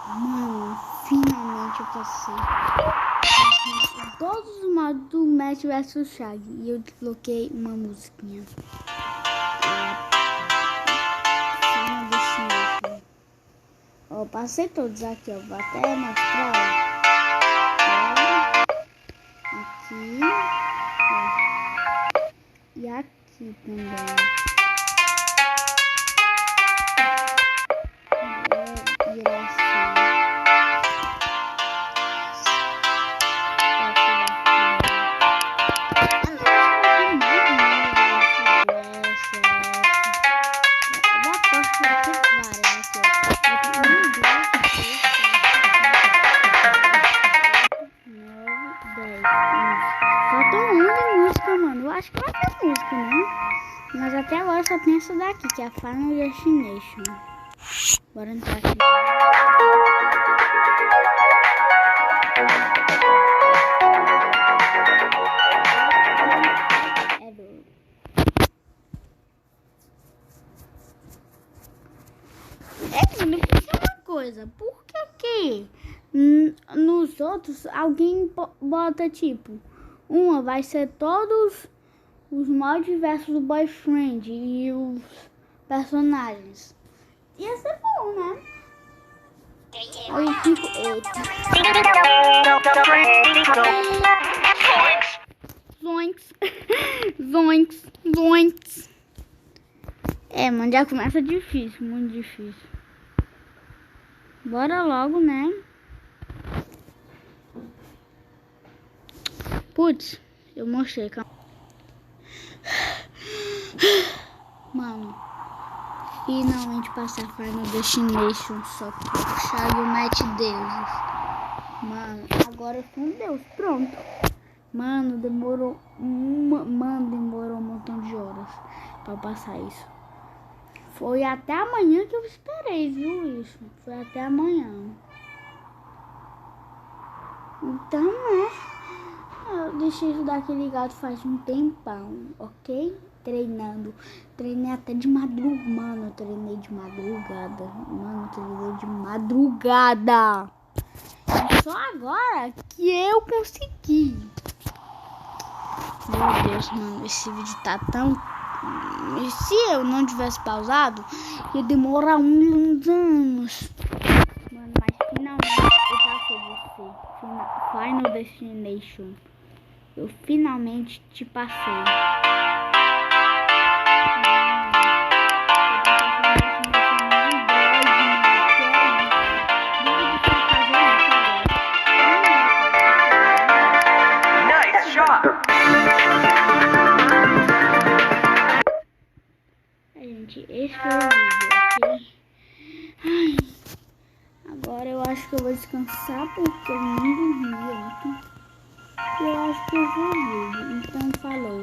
Mano, finalmente eu passei. Todos os modos do Matt vs Shaggy. E eu desbloqueei uma musiquinha. Final Destination. Ó, passei todos aqui, ó. Vou até mostrar, ó. Aqui. Ó. E aqui também. Mano, eu acho que vai ter música, né? Mas até agora só tem essa daqui, que é a Final Destination. Bora entrar aqui. Mano, eu pensei uma coisa. Por que nos outros alguém bota tipo... Uma vai ser todos os moldes versus o boyfriend e os personagens. Ia ser bom, né? Aí eu fico... Eita. Zoinks. Zoinks. Zoinks. É, mano, já começa difícil, muito difícil. Bora logo, né? Putz, eu mostrei, calma. Mano, finalmente passar Final Destination, só que o Shaggy e o Matt deuses. Mano, agora eu sou um deus, pronto. Mano, demorou um montão de horas pra passar isso. Foi até amanhã que eu esperei, viu isso? Foi até amanhã. Então, né? Eu deixei isso daqui ligado faz um tempão, ok? Treinando. Treinei até de madrugada. Mano, eu treinei de madrugada. Mano, eu treinei de madrugada. E só agora que eu consegui. Meu Deus, mano, esse vídeo tá tão... E se eu não tivesse pausado, ia demorar uns anos. Mano, mas finalmente eu passei você. Final Destination. Eu finalmente te passei. Nice shot. Gente, esse foi o vídeo, ok? Ai, agora eu acho que eu vou descansar porque eu não dormi ontem. Eu acho que eu vou ver. Então, falou.